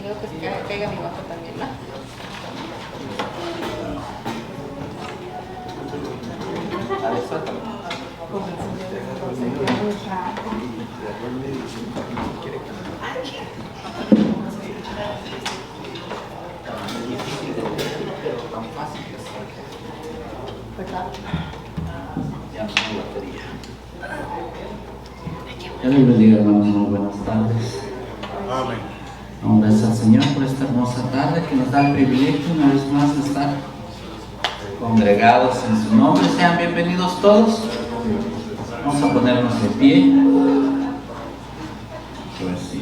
luego que se caiga mi bajo también, ¿no? A ver, suéltalo. Tan fácil que es. ¿Verdad? Ya no hay batería. Dios les bendiga, hermanos, muy buenas tardes. Amén. Damos gracias al Señor por esta hermosa tarde que nos da el privilegio una vez más de estar congregados en su nombre. Sean bienvenidos todos. Vamos a ponernos de pie. Pues sí.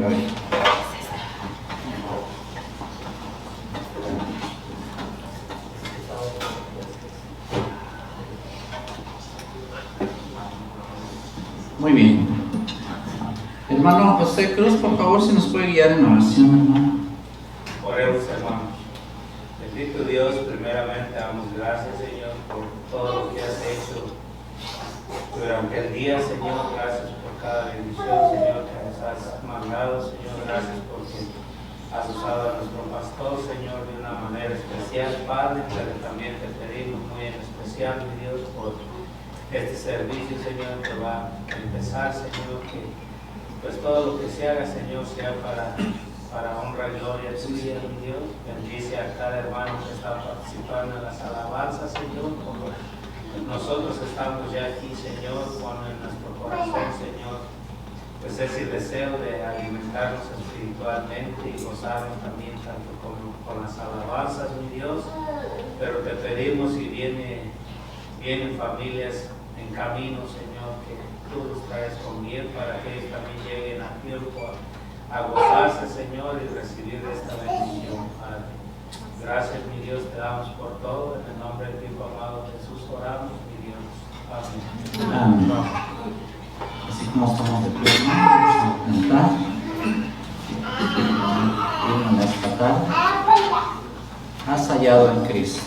A ver. Muy bien. Hermano José Cruz, por favor, si nos puede guiar en oración, hermano. Oremos, hermanos. Bendito Dios, primeramente damos gracias, Señor, por todo lo que has hecho durante el día, Señor. Gracias por cada bendición, Señor, que nos has mandado, Señor. Gracias porque has usado a nuestro pastor, Señor, de una manera especial, Padre, pero también te pedimos muy en especial, mi Dios, por este servicio, Señor, que va a empezar, Señor, que pues todo lo que se haga, Señor, sea para honra y gloria tuya, mi Dios. Bendice a cada hermano que está participando en las alabanzas, Señor, como nosotros estamos ya aquí, Señor, con en nuestro corazón, Señor, pues es el deseo de alimentarnos espiritualmente y gozarnos también tanto como con las alabanzas, mi Dios. Pero te pedimos, si vienen familias en camino, Señor, que tú los traes con bien para que ellos también lleguen a tiempo a gozarse, Señor, y recibir esta bendición, Padre. Gracias, mi Dios, te damos por todo. En el nombre de tu Hijo amado Jesús oramos, mi Dios. Amén. Amén. Así como estamos de pie, vamos a cantar. Y en esta tarde, has hallado en Cristo.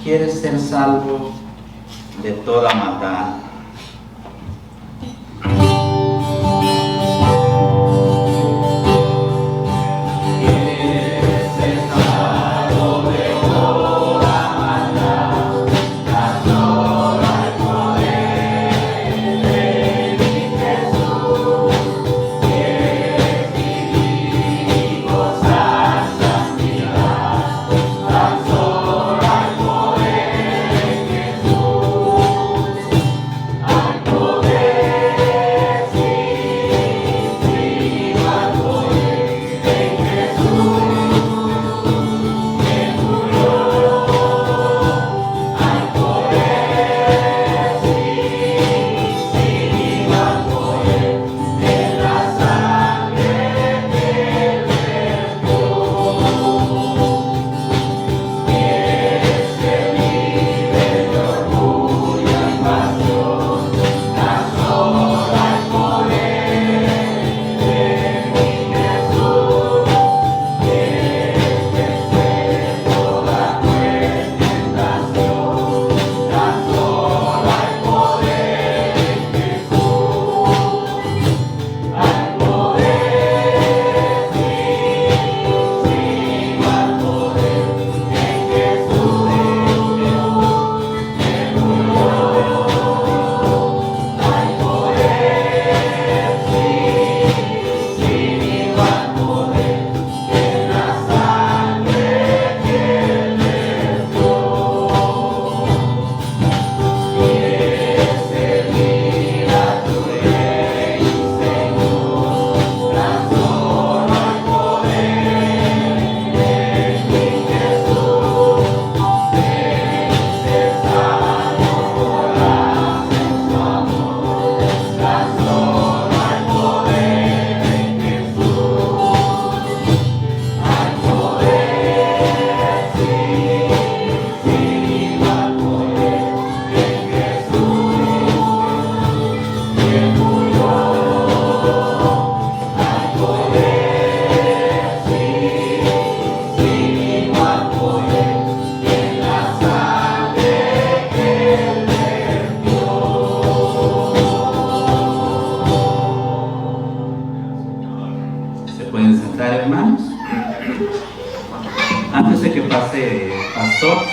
quiere ser salvo de toda maldad.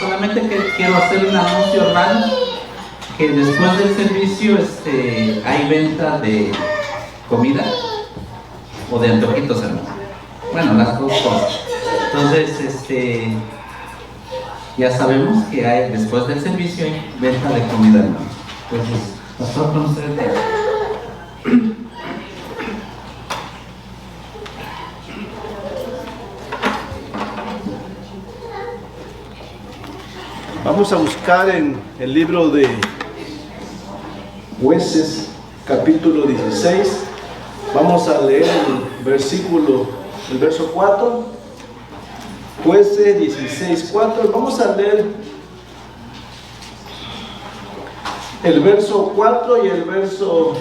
Solamente que quiero hacer un anuncio, hermanos, que después del servicio hay venta de comida o de antojitos, hermanos. Bueno, las dos cosas. Entonces, ya sabemos que hay, después del servicio hay venta de comida, hermanos. Entonces, pastor, con ustedes. Vamos a buscar en el libro de Jueces, capítulo 16. Vamos a leer el verso 4. Jueces 16, 4. Vamos a leer el verso 4 y el verso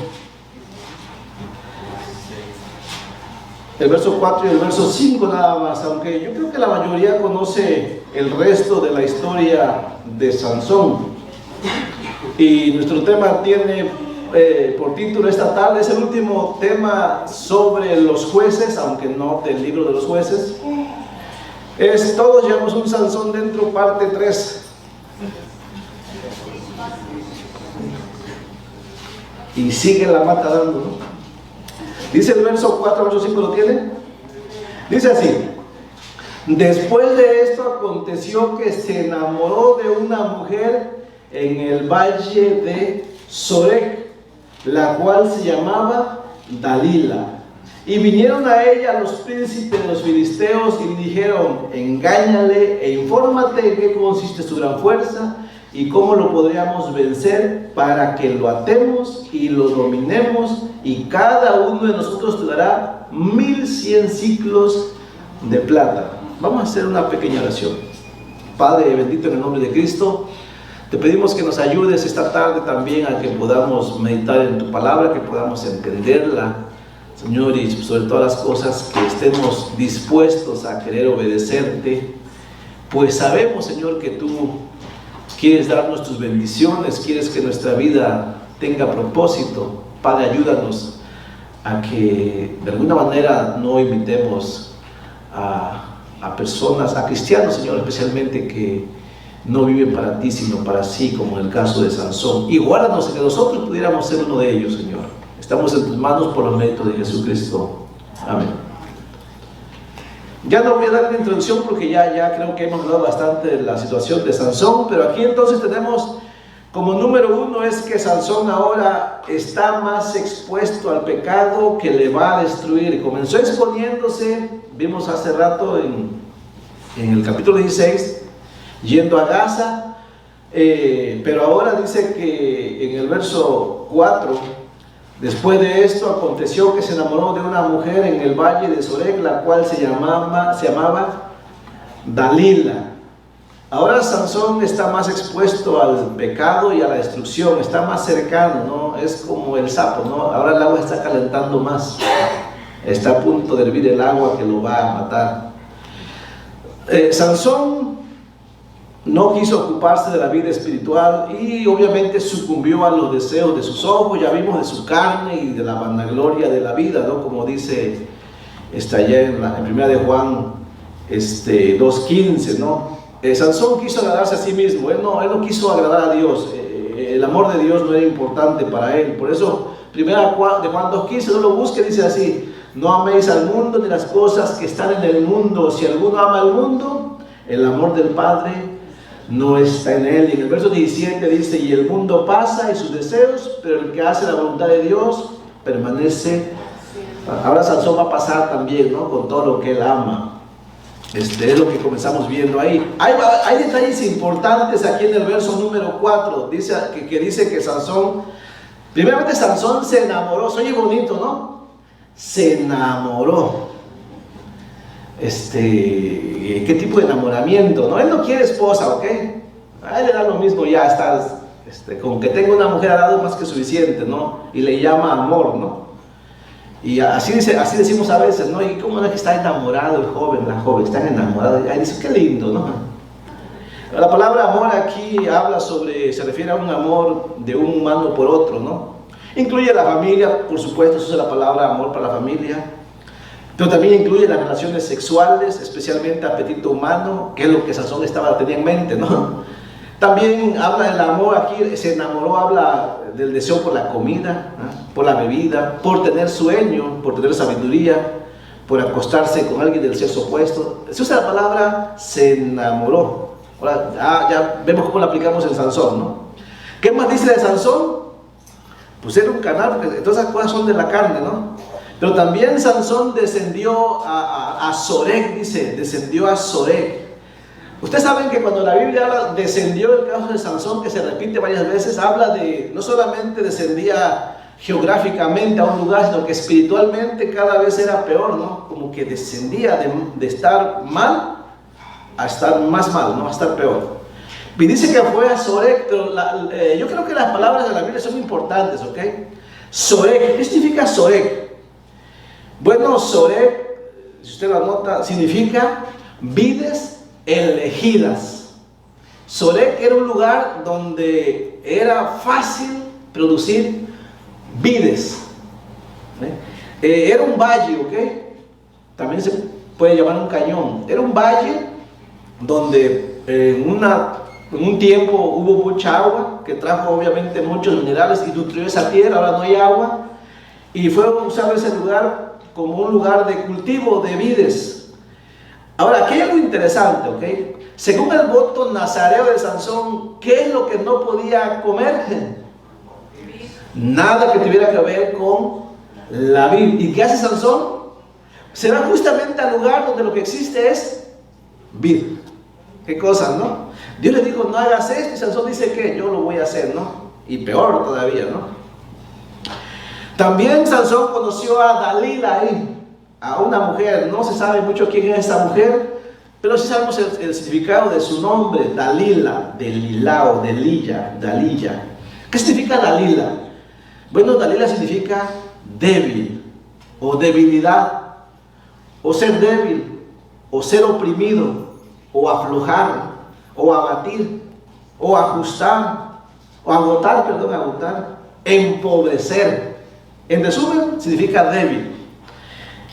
4 y el verso 5 nada más, aunque yo creo que la mayoría conoce el resto de la historia de Sansón. Y nuestro tema tiene por título esta tarde, es el último tema sobre los jueces, aunque no del libro de los jueces. Es Todos llevamos un Sansón dentro, parte 3. Y sigue la mata dando, ¿no? Dice el verso 4, verso 5, ¿lo tienen? Dice así: después de esto aconteció que se enamoró de una mujer en el valle de Sorek, la cual se llamaba Dalila. Y vinieron a ella los príncipes de los filisteos y le dijeron: engáñale e infórmate en qué consiste su gran fuerza y cómo lo podríamos vencer, para que lo atemos y lo dominemos, y cada uno de nosotros te dará 1100 ciclos de plata. Vamos a hacer una pequeña oración. Padre bendito, en el nombre de Cristo, te pedimos que nos ayudes esta tarde también a que podamos meditar en tu palabra, que podamos entenderla, Señor, y sobre todas las cosas que estemos dispuestos a querer obedecerte, pues sabemos, Señor, que tú quieres darnos tus bendiciones, quieres que nuestra vida tenga propósito. Padre, ayúdanos a que de alguna manera no imitemos a personas, a cristianos, Señor, especialmente que no viven para ti, sino para sí, como en el caso de Sansón. Y guárdanos en que nosotros pudiéramos ser uno de ellos, Señor. Estamos en tus manos por los méritos de Jesucristo. Amén. Ya no voy a dar una introducción porque ya creo que hemos hablado bastante de la situación de Sansón, pero aquí entonces tenemos como número uno es que Sansón ahora está más expuesto al pecado que le va a destruir. Comenzó exponiéndose, vimos hace rato en el capítulo 16, yendo a Gaza, pero ahora dice que en el verso 4, después de esto aconteció que se enamoró de una mujer en el valle de Sorek, la cual se llamaba Dalila. Ahora Sansón está más expuesto al pecado y a la destrucción, está más cercano, ¿no? Es como el sapo, ¿no? Ahora el agua está calentando más, está a punto de hervir el agua que lo va a matar. Sansón no quiso ocuparse de la vida espiritual y obviamente sucumbió a los deseos de sus ojos, ya vimos, de su carne y de la vanagloria de la vida, ¿no? Como dice allá en 1 de Juan 2:15, ¿no? Sansón quiso agradarse a sí mismo, él no quiso agradar a Dios, el amor de Dios no era importante para él. Por eso 1 de Juan 2:15, no lo busque, dice así: no améis al mundo ni las cosas que están en el mundo. Si alguno ama al mundo, el amor del Padre no está en él. Y en el verso 17 dice: y el mundo pasa y sus deseos, pero el que hace la voluntad de Dios permanece. Ahora Sansón va a pasar también, ¿no? Con todo lo que él ama. Es lo que comenzamos viendo ahí. Hay detalles importantes aquí en el verso número 4. Dice que Sansón, primeramente Sansón se enamoró. Se oye bonito, ¿no? Se enamoró. ¿Qué tipo de enamoramiento? ¿No? Él no quiere esposa, ¿ok? A él le da lo mismo, ya está. Con que tenga una mujer al lado es más que suficiente, ¿no? Y le llama amor, ¿no? Y así decimos a veces, ¿no? ¿Y cómo es que está enamorado el joven, la joven? Están enamorados. Ahí dice, qué lindo, ¿no? La palabra amor aquí se refiere a un amor de un humano por otro, ¿no? Incluye la familia, por supuesto, eso es la palabra amor para la familia. Pero también incluye las relaciones sexuales, especialmente apetito humano, que es lo que Sansón tenía en mente, ¿no? También habla del amor aquí, se enamoró, habla del deseo por la comida, ¿no? Por la bebida, por tener sueño, por tener sabiduría, por acostarse con alguien del sexo opuesto. Se usa la palabra se enamoró. Ahora ya vemos cómo la aplicamos en Sansón, ¿no? ¿Qué más dice de Sansón? Pues era un canal, porque todas esas cosas son de la carne, ¿no? Pero también Sansón descendió a Sorek, dice, descendió a Sorek. Ustedes saben que cuando la Biblia habla, descendió el caso de Sansón, que se repite varias veces, habla de, no solamente descendía geográficamente a un lugar, sino que espiritualmente cada vez era peor, ¿no? Como que descendía de estar mal a estar más mal, ¿no? A estar peor. Y dice que fue a Sorek, pero yo creo que las palabras de la Biblia son importantes, ¿ok? Sorek, ¿qué significa Sorek? Bueno, Sorek, si usted lo anota, significa vides elegidas. Sorek era un lugar donde era fácil producir vides. Era un valle, ¿ok? También se puede llamar un cañón. Era un valle donde en un tiempo hubo mucha agua, que trajo obviamente muchos minerales y nutrió esa tierra. Ahora no hay agua, y fue usado ese lugar como un lugar de cultivo de vides. Ahora, aquí hay algo interesante, ¿ok? Según el voto nazareo de Sansón, ¿qué es lo que no podía comer? Nada que tuviera que ver con la vid. ¿Y qué hace Sansón? Se va justamente al lugar donde lo que existe es vid. ¿Qué cosas, no? Dios le dijo, no hagas esto, y Sansón dice que yo lo voy a hacer, ¿no? Y peor todavía, ¿no? También Sansón conoció a Dalila ahí, a una mujer. No se sabe mucho quién es esa mujer, pero sí sabemos el significado de su nombre, Dalila, Delila o Delilla, Dalilla. ¿Qué significa Dalila? Bueno, Dalila significa débil, o debilidad, o ser débil, o ser oprimido, o aflojar, o abatir, o ajustar, o agotar, empobrecer. En resumen, significa débil.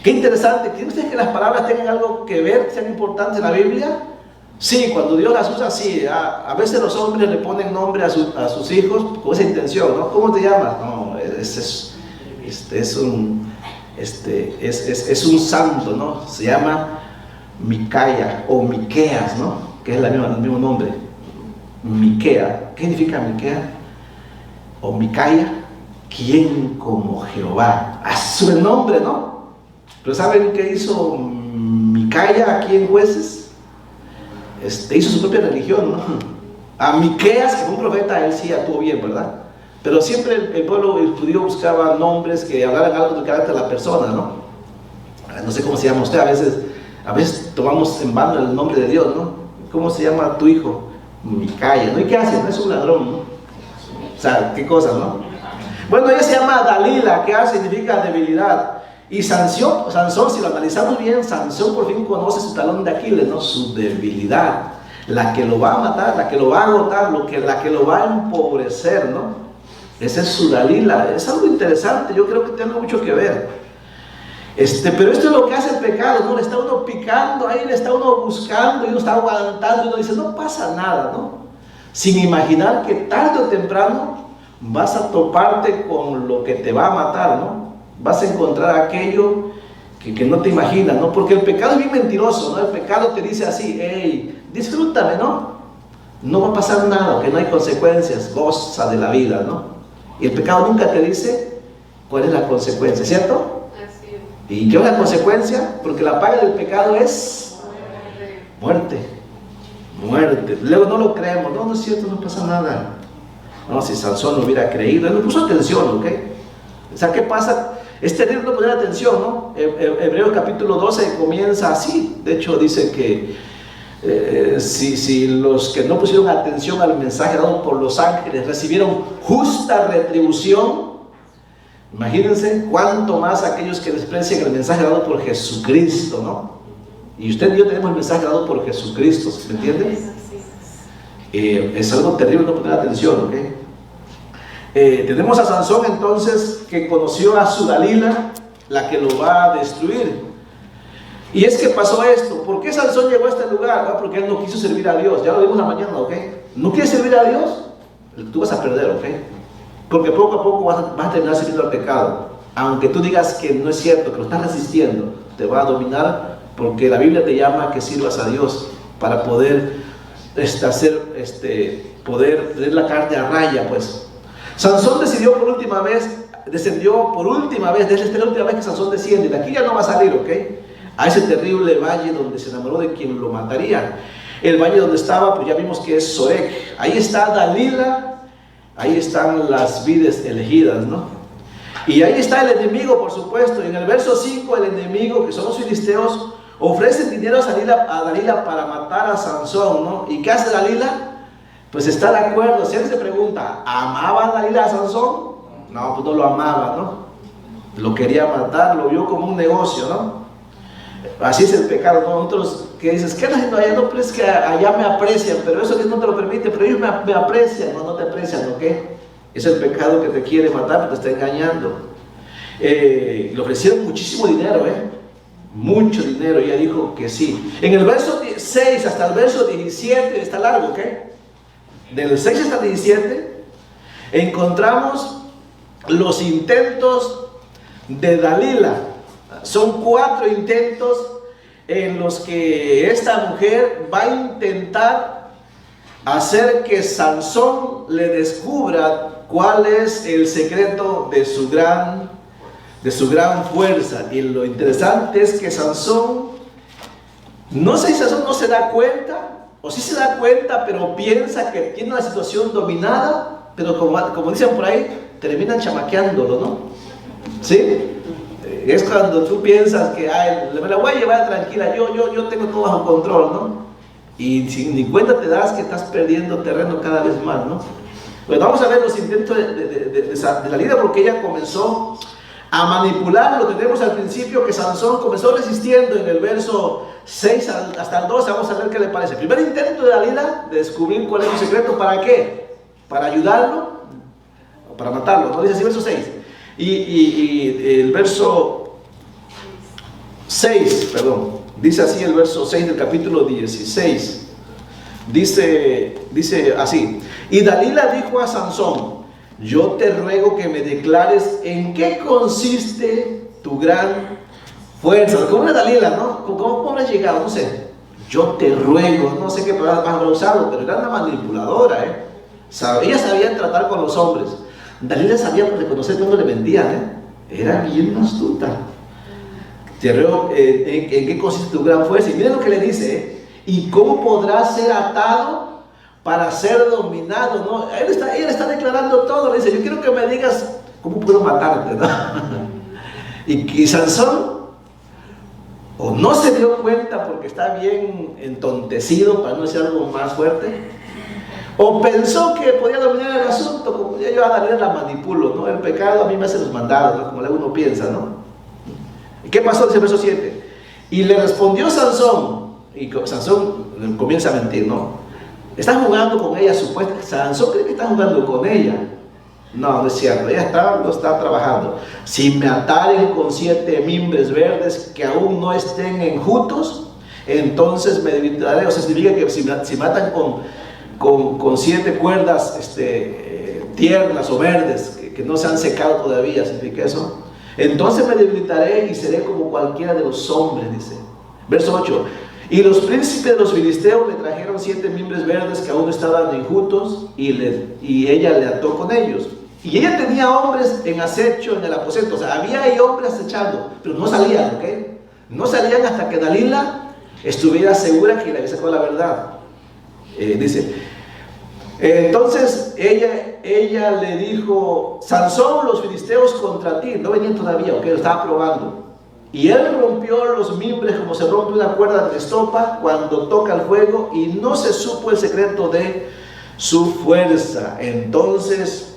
Qué interesante. ¿Creen ustedes que las palabras tengan algo que ver, sean importantes en la Biblia? Sí, cuando Dios las usa, sí. A veces los hombres le ponen nombre a sus hijos con esa intención, ¿no? ¿Cómo te llamas? No, es un santo, ¿no? Se llama Micaía o Miqueas, ¿no? Que es el mismo nombre. Miquea. ¿Qué significa Miquea? O Micaía. ¿Quién como Jehová? A su nombre, ¿no? Pero ¿saben qué hizo Micaía aquí en Jueces? Hizo su propia religión, ¿no? A Miqueas, que fue un profeta, él sí actuó bien, ¿verdad? Pero siempre el pueblo judío buscaba nombres que hablaran algo del carácter de la persona, ¿no? No sé cómo se llama usted, a veces tomamos en vano el nombre de Dios, ¿no? ¿Cómo se llama tu hijo? Micaía, ¿no? ¿Y qué hace? No es un ladrón, ¿no? O sea, qué cosas, ¿no? Bueno, ella se llama Dalila, que significa debilidad. Y Sansón, si lo analizamos bien, Sansón por fin conoce su talón de Aquiles, ¿no? Su debilidad, la que lo va a matar, la que lo va a agotar, la que lo va a empobrecer, ¿no? Esa es su Dalila. Es algo interesante, yo creo que tiene mucho que ver. Pero esto es lo que hace el pecado, ¿no? Le está uno picando ahí, le está uno buscando y uno está aguantando y uno dice, no pasa nada, ¿no? Sin imaginar que tarde o temprano vas a toparte con lo que te va a matar, ¿no? Vas a encontrar aquello que no te imaginas, ¿no? Porque el pecado es bien mentiroso, ¿no? El pecado te dice así, hey, disfrútame, ¿no? No va a pasar nada, que no hay consecuencias, goza de la vida, ¿no? Y el pecado nunca te dice cuál es la consecuencia, ¿cierto? Así es. ¿Y qué es la consecuencia? Porque la paga del pecado es muerte. Muerte. Luego no lo creemos, no es cierto, no pasa nada. No, si Sansón no hubiera creído, él no puso atención, ¿ok? O sea, ¿qué pasa? Es terrible no poner atención, ¿no? Hebreos capítulo 12 comienza así. De hecho, dice que si los que no pusieron atención al mensaje dado por los ángeles recibieron justa retribución, imagínense cuánto más aquellos que desprecian el mensaje dado por Jesucristo, ¿no? Y usted y yo tenemos el mensaje dado por Jesucristo, ¿me entienden? Es algo terrible no poner atención, ¿ok? Tenemos a Sansón entonces que conoció a su Dalila, la que lo va a destruir. Y es que pasó esto. ¿Por qué Sansón llegó a este lugar? ¿No? Porque él no quiso servir a Dios. Ya lo vimos la mañana, ¿ok? ¿No quieres servir a Dios? Tú vas a perder, ¿ok? Porque poco a poco vas a terminar sirviendo al pecado. Aunque tú digas que no es cierto, que lo estás resistiendo, te va a dominar, porque la Biblia te llama a que sirvas a Dios para poder poder tener la carne a raya, pues. Sansón descendió por última vez, esta es la última vez que Sansón desciende, de aquí ya no va a salir, ¿ok? A ese terrible valle donde se enamoró de quien lo mataría. El valle donde estaba, pues ya vimos que es Sorek. Ahí está Dalila, ahí están las vides elegidas, ¿no? Y ahí está el enemigo, por supuesto. En el verso 5, el enemigo, que son los filisteos, ofrecen dinero a Dalila para matar a Sansón, ¿no? ¿Y qué hace Dalila? Pues está de acuerdo. Si él se pregunta, ¿amaba Dalila a Sansón? No, pues no lo amaba, ¿no? Lo quería matar, lo vio como un negocio, ¿no? Así es el pecado, ¿no? Otros que dices, ¿qué haciendo allá? No, pero es que allá me aprecian, pero eso Dios no te lo permite, pero ellos me aprecian, no te aprecian, ¿ok? Es el pecado que te quiere matar, pero te está engañando. Le ofrecieron muchísimo dinero, mucho dinero, y ella dijo que sí. En el verso 6 hasta el verso 17, está largo, ¿ok? Del 6 hasta el 17, encontramos los intentos de Dalila. Son 4 intentos en los que esta mujer va a intentar hacer que Sansón le descubra cuál es el secreto de su gran fuerza. Y lo interesante es que Sansón, no sé si Sansón no se da cuenta, o sí se da cuenta, pero piensa que tiene una situación dominada, pero como dicen por ahí, terminan chamaqueándolo, ¿no? ¿Sí? Es cuando tú piensas que me la voy a llevar tranquila, yo tengo todo bajo control, ¿no? Y sin ni cuenta te das que estás perdiendo terreno cada vez más, ¿no? Pues vamos a ver los intentos de Dalila, porque ella comenzó a manipularlo. Tenemos al principio que Sansón comenzó resistiendo en el verso 6 hasta el 12. Vamos a ver qué le parece. Primer intento de Dalila de descubrir cuál es su secreto. ¿Para qué? Para ayudarlo o para matarlo. ¿No dice así? Verso 6. Y el verso 6, perdón, dice así el verso 6 del capítulo 16. Dice así: y Dalila dijo a Sansón: yo te ruego que me declares en qué consiste tu gran fuerza. ¿Cómo era Dalila, no? ¿Cómo habrá llegado? No sé. Yo te ruego, no sé qué palabras habrá usado, pero era una manipuladora, Ella sabía tratar con los hombres. Dalila sabía reconocer cuando le vendían, Era bien astuta. Te ruego en qué consiste tu gran fuerza. Y miren lo que le dice, ¿y cómo podrás ser atado para ser dominado? ¿No? Ella le está declarando todo. Le dice: yo quiero que me digas cómo puedo matarte, ¿no? Y Sansón o no se dio cuenta porque está bien entontecido, para no decir algo más fuerte, o pensó que podía dominar el asunto. Como yo a Dalila la manipulo, ¿no? El pecado a mí me hace los mandados, ¿no? Como uno piensa, ¿no? ¿Y qué pasó? Dice el verso 7. Y le respondió Sansón, y Sansón comienza a mentir, ¿no? Está jugando con ella, supuestamente. Sansón cree que está jugando con ella. No, no es cierto. Ella no está trabajando. Si me ataren con 7 mimbres verdes que aún no estén enjutos, entonces me debilitaré. O sea, significa que si matan con 7 cuerdas tiernas o verdes que no se han secado todavía, significa eso. Entonces me debilitaré y seré como cualquiera de los hombres, dice. Verso 8. Y los príncipes de los filisteos le trajeron 7 mimbres verdes que aún estaban enjutos, y ella le ató con ellos. Y ella tenía hombres en acecho en el aposento. O sea, había ahí hombres acechando, pero no salían, ¿ok? No salían hasta que Dalila estuviera segura que le había sacado la verdad. Dice, entonces ella le dijo: Sansón, los filisteos contra ti. No venían todavía, ¿ok? Lo estaba probando. Y él rompió los mimbres como se rompe una cuerda de estopa cuando toca el fuego, y no se supo el secreto de su fuerza. Entonces,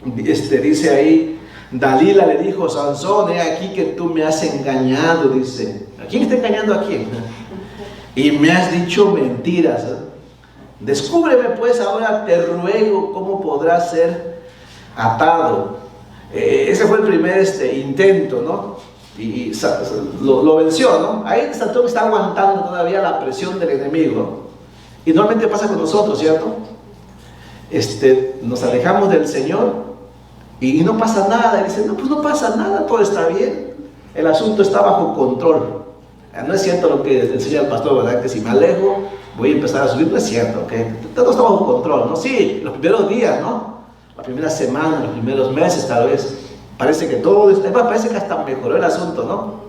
dice ahí, Dalila le dijo: Sansón, he aquí que tú me has engañado, dice. ¿A quién está engañando a quién? Y me has dicho mentiras, Descúbreme pues ahora, te ruego, cómo podrás ser atado. Ese fue el primer intento, ¿no? Y lo venció, ¿no? Ahí Sansón está aguantando todavía la presión del enemigo. Y normalmente pasa con nosotros, ¿cierto? Nos alejamos del Señor y no pasa nada. Y dicen: no, pues no pasa nada, todo está bien. El asunto está bajo control. No es cierto lo que enseña el pastor, ¿verdad? Que si me alejo voy a empezar a subir. No es cierto, ¿ok? Todo está bajo control, ¿no? Sí, los primeros días, ¿no? La primera semana, los primeros meses tal vez. Parece que todo, parece que hasta mejoró el asunto, ¿no?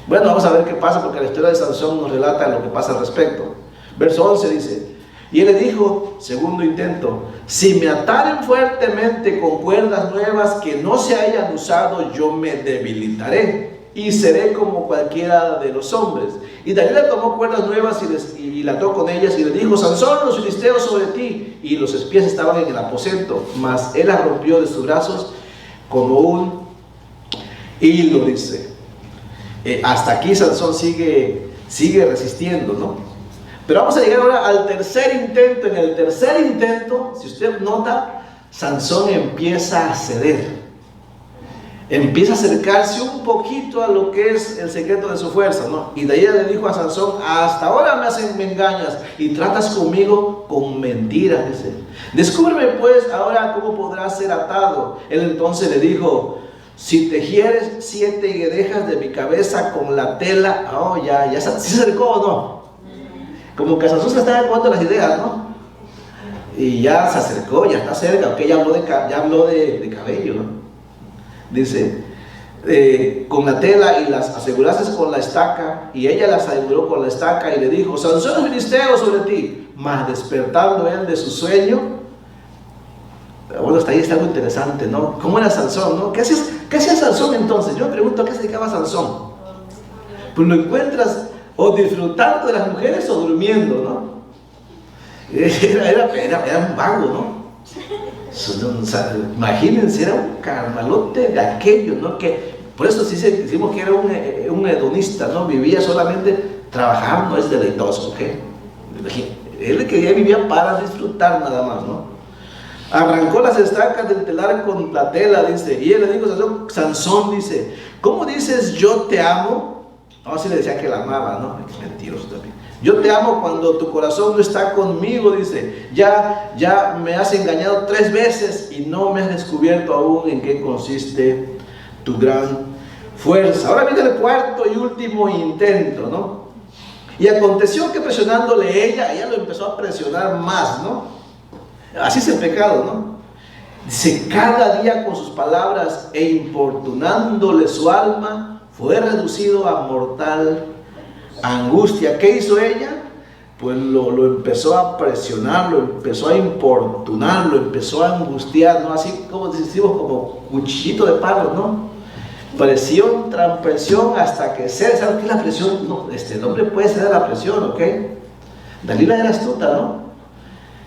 Bueno, vamos a ver qué pasa, porque la historia de Sansón nos relata lo que pasa al respecto. Verso 11 dice: y él le dijo, segundo intento: si me ataren fuertemente con cuerdas nuevas que no se hayan usado, yo me debilitaré y seré como cualquiera de los hombres. Y Dalila tomó cuerdas nuevas y la ató con ellas, y le dijo: Sansón, los filisteos sobre ti. Y los espías estaban en el aposento, mas él las rompió de sus brazos como un hilo, dice. Hasta aquí Sansón sigue resistiendo, ¿no? Pero vamos a llegar ahora al tercer intento. En el tercer intento, si usted nota, Sansón empieza a ceder. Empieza a acercarse un poquito a lo que es el secreto de su fuerza, ¿no? Y de ella le dijo a Sansón: hasta ahora me engañas y tratas conmigo con mentiras, dice. Descúbreme pues ahora cómo podrás ser atado. Él entonces le dijo: si tejieres 7 guedejas de mi cabeza con la tela. Oh, ya ¿sí se acercó o no? Como que Sansón se estaba acomodando las ideas, ¿no? Y ya se acercó, ya está cerca, aunque ya habló de cabello, ¿no? Dice: con la tela, y las aseguraste con la estaca. Y ella las aseguró con la estaca, y le dijo: Sansón, los filisteos sobre ti. Mas despertando él de su sueño. Bueno, hasta ahí está algo interesante, ¿no? ¿Cómo era Sansón, no? ¿Qué hacía Sansón entonces? Yo me pregunto, ¿a qué se dedicaba Sansón? Pues lo encuentras o disfrutando de las mujeres o durmiendo, ¿no? Era un vago, ¿no? O sea, imagínense, era un carnalote de aquello, ¿no? Que, por eso sí decimos que era un hedonista, ¿no? Vivía solamente trabajar, no es deleitoso, ¿ok? Él que vivía para disfrutar nada más, ¿no? Arrancó las estacas del telar con la tela, dice, y él le dijo a Sansón, dice, ¿cómo dices yo te amo? No, así le decía que la amaba, ¿no? Es mentiroso también. Yo te amo cuando tu corazón no está conmigo, dice, ya me has engañado 3 veces y no me has descubierto aún en qué consiste tu gran fuerza. Ahora viene el cuarto y último intento, ¿no? Y aconteció que presionándole ella lo empezó a presionar más, ¿no? Así es el pecado, ¿no? Dice, cada día con sus palabras e importunándole su alma, fue reducido a mortal angustia. ¿Qué hizo ella? Pues lo empezó a presionar, lo empezó a importunar, lo empezó a angustiar, ¿no? Así como decimos, como cuchillito de palo, ¿no? Presión tras presión hasta que cede. ¿Sabes qué es la presión? No, el hombre puede ceder a la presión, ¿ok? Dalila era astuta, ¿no?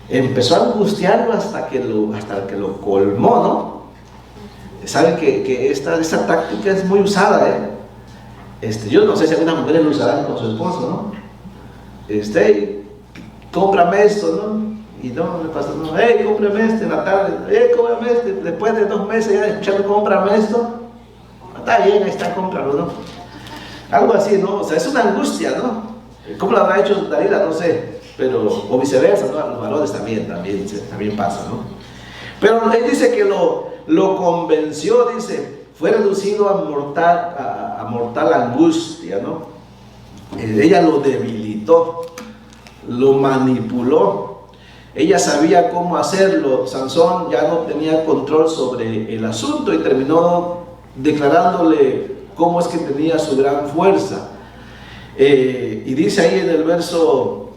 Empezó a angustiarlo hasta que lo colmó, ¿no? Saben que esta táctica es muy usada, ¿eh? Yo no sé si algunas mujeres lo usarán con su esposo, ¿no? Cómprame esto, ¿no? Y no, me pasa, no, cómprame en la tarde, cómprame después de 2 meses ya de escuchando, cómprame esto, está bien, ahí está, cómpralo, ¿no? Algo así, ¿no? O sea, es una angustia, ¿no? ¿Cómo lo habrá hecho Dalila? No sé, pero, o viceversa, ¿no? Los varones también pasa, ¿no? Pero él dice que lo convenció, dice, fue reducido a mortal angustia, ¿no? Ella lo debilitó, lo manipuló. Ella sabía cómo hacerlo. Sansón ya no tenía control sobre el asunto y terminó declarándole cómo es que tenía su gran fuerza. Y dice ahí en el verso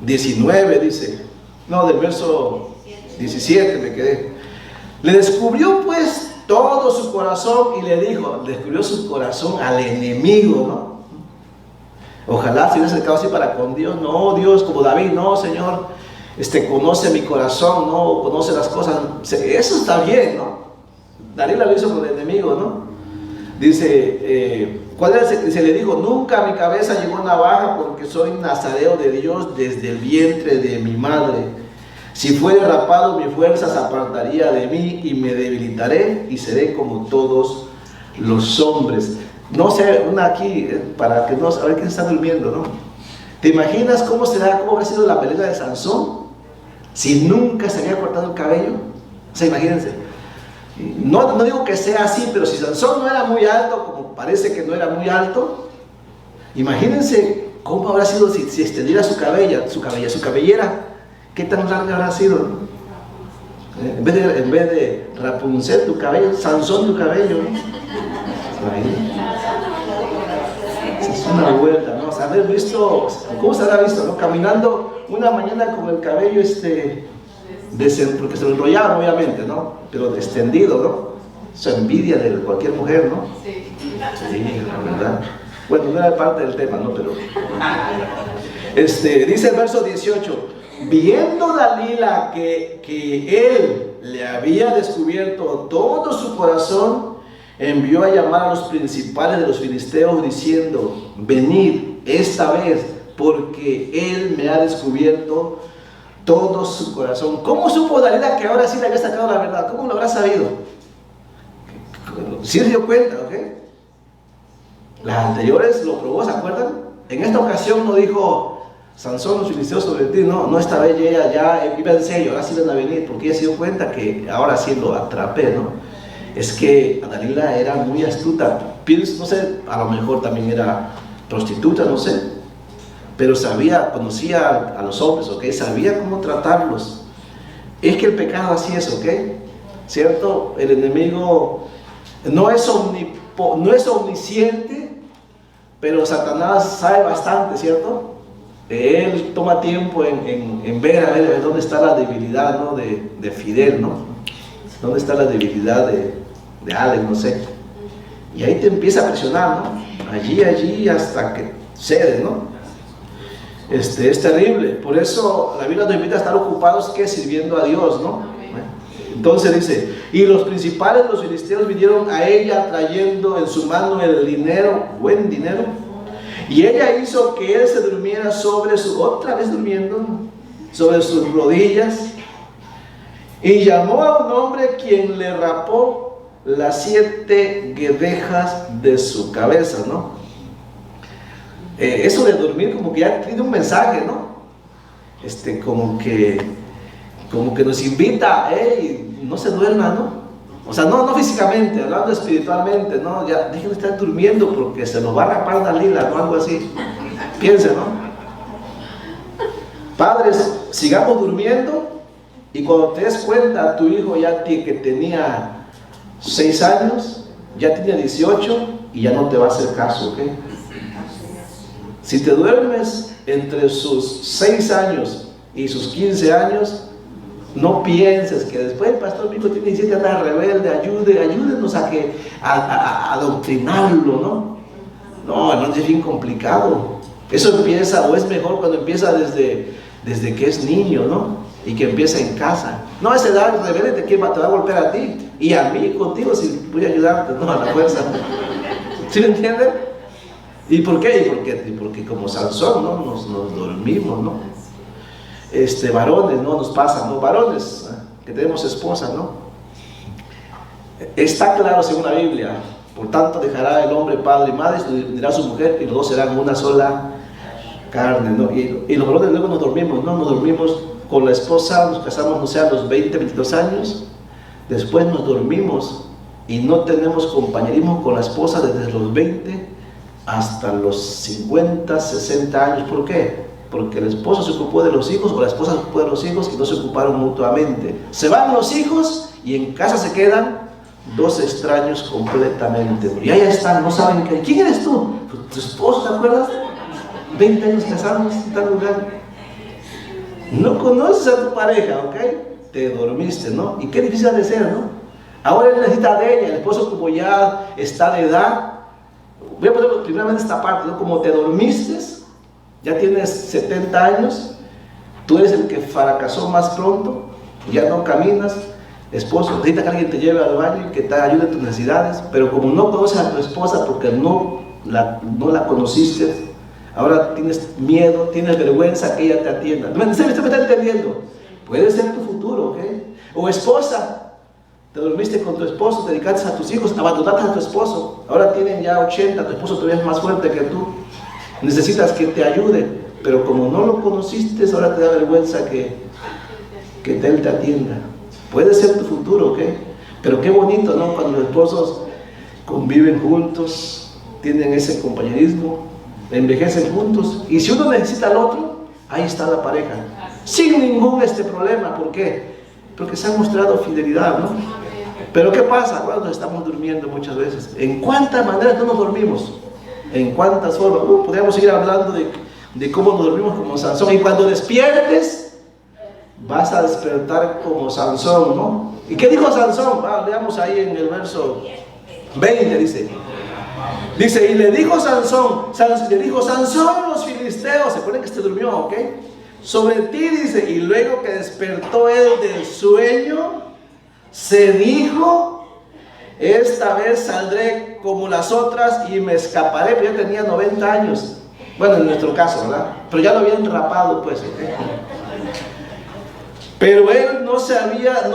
19, dice, no, del verso 17 me quedé. Le descubrió pues todo su corazón y le dijo, descubrió su corazón al enemigo, ¿no? Ojalá se hubiera acercado así para con Dios. No, Dios, como David, no, Señor, conoce mi corazón, no, conoce las cosas. Eso está bien, ¿no? Dalila lo hizo con el enemigo, ¿no? Dice, ¿cuál era? Se le dijo, nunca a mi cabeza llegó navaja porque soy nazareo de Dios desde el vientre de mi madre. Si fuere rapado, mi fuerza se apartaría de mí y me debilitaré y seré como todos los hombres. No sé, una aquí, para que no, a ver quién está durmiendo, ¿no? ¿Te imaginas cómo habrá sido la pelea de Sansón si nunca se había cortado el cabello? O sea, imagínense. No digo que sea así, pero si Sansón no era muy alto, como parece que no era muy alto, imagínense cómo habrá sido si extendiera su cabellera. ¿Qué tan larga habrá sido? En vez de Rapunzel tu cabello, Sansón tu cabello, ¿no? Es una vuelta, ¿no? O sea, haber visto, ¿cómo se habrá visto, no? Caminando una mañana con el cabello porque se lo enrollaron obviamente, ¿no? Pero extendido, ¿no? Eso envidia de cualquier mujer, ¿no? Sí, la verdad. Bueno, no era parte del tema, ¿no? Pero dice el verso 18, viendo Dalila que él le había descubierto todo su corazón, envió a llamar a los principales de los filisteos diciendo, venid esta vez, porque él me ha descubierto todo su corazón. ¿Cómo supo Dalila que ahora sí le había sacado la verdad? ¿Cómo lo habrá sabido? Sí se dio cuenta, ¿ok? Las anteriores lo probó, ¿se acuerdan? En esta ocasión no dijo, Sansón, los filisteos sobre ti, no, esta vez ella ya iba en serio, ahora sí van a venir, porque ella se dio cuenta que ahora sí lo atrapé, ¿no? Es que Dalila era muy astuta. No sé, a lo mejor también era prostituta, no sé, pero conocía a los hombres, ¿ok? Sabía cómo tratarlos. Es que el pecado así es, ¿ok? ¿Cierto? El enemigo no es omnisciente, pero Satanás sabe bastante, ¿cierto? Él toma tiempo en ver a ver dónde está la debilidad, ¿no? de Fidel, ¿no? ¿Dónde está la debilidad de Alex? No sé. Y ahí te empieza a presionar, ¿no? Allí, hasta que cede, ¿no? es terrible. Por eso la Biblia nos invita a estar ocupados que sirviendo a Dios, ¿no? Entonces dice, y los principales de los filisteos vinieron a ella trayendo en su mano el dinero, buen dinero, y ella hizo que él se durmiera otra vez durmiendo, sobre sus rodillas, y llamó a un hombre quien le rapó las 7 guedejas de su cabeza, ¿no? Eso de dormir como que ya tiene un mensaje, ¿no? Como que nos invita, hey, no se duerma, ¿no? O sea, no físicamente, hablando espiritualmente, ¿no? Ya dejen de estar durmiendo porque se nos va a rapar la lila, ¿no? Algo así. Piensen, ¿no? Padres, sigamos durmiendo, y cuando te des cuenta, tu hijo ya que tenía 6 años, ya tiene 18 y ya no te va a hacer caso, ¿ok? Si te duermes entre sus 6 años y sus 15 años, no pienses que después el pastor Pico tiene 17 años, anda rebelde, ayúdenos a adoctrinarlo, ¿no? No es bien complicado. Eso empieza, o es mejor cuando empieza desde que es niño, ¿no? Y que empieza en casa. No, esa edad rebelde te va a golpear a ti y a mí contigo si voy a ayudarte, no a la fuerza. ¿Sí me entienden? ¿Y por qué? Porque como Sansón, ¿no? Nos dormimos, ¿no? Varones, ¿no? Nos pasa, ¿no? Varones, que tenemos esposa, ¿no? Está claro según la Biblia, por tanto dejará el hombre padre y madre, y unirá a su mujer, y los dos serán una sola carne, ¿no? Y los varones luego nos dormimos, ¿no? Nos dormimos con la esposa, nos casamos, no sé, a los 20, 22 años, después nos dormimos y no tenemos compañerismo con la esposa desde los 20 hasta los 50, 60 años. ¿Por qué? Porque el esposo se ocupó de los hijos o la esposa se ocupó de los hijos y no se ocuparon mutuamente. Se van los hijos y en casa se quedan 2 extraños completamente. Y ahí están, no saben qué. ¿Quién eres tú? Pues, tu esposo, ¿te acuerdas? 20 años casados en tal lugar. No conoces a tu pareja, ¿ok? Te dormiste, ¿no? Y qué difícil de ser, ¿no? Ahora él necesita de ella, el esposo como ya está de edad. Voy a poner primeramente esta parte, ¿no? Como te dormiste, ya tienes 70 años, tú eres el que fracasó más pronto, ya no caminas, esposo, necesita que alguien te lleve al baño y que te ayude en tus necesidades, pero como no conoces a tu esposa porque no la conociste, ahora tienes miedo, tienes vergüenza que ella te atienda. ¿Usted me está entendiendo? Puede ser tu futuro, ¿ok? O esposa, te dormiste con tu esposo, te dedicaste a tus hijos, abandonaste a tu esposo, ahora tienen ya 80, tu esposo todavía es más fuerte que tú, necesitas que te ayude, pero como no lo conociste, ahora te da vergüenza que él te atienda. Puede ser tu futuro, ¿ok? Pero qué bonito, ¿no? Cuando los esposos conviven juntos, tienen ese compañerismo, envejecen juntos, y si uno necesita al otro, ahí está la pareja, sin ningún problema. ¿Por qué? Porque se ha mostrado fidelidad, ¿no? Pero ¿qué pasa cuando estamos durmiendo muchas veces? ¿En cuántas maneras no nos dormimos? ¿En cuántas formas? Podríamos seguir hablando de cómo nos dormimos como Sansón. Y cuando despiertes, vas a despertar como Sansón, ¿no? ¿Y qué dijo Sansón? Leamos ahí en el verso 20, dice, y le dijo Sansón, los filisteos, se pone que se durmió, ¿ok? Sobre ti, dice, y luego que despertó él del sueño, se dijo, esta vez saldré como las otras y me escaparé. Pero ya tenía 90 años, bueno, en nuestro caso, ¿verdad? Pero ya lo habían rapado, pues, ¿ok? Pero él no sabía,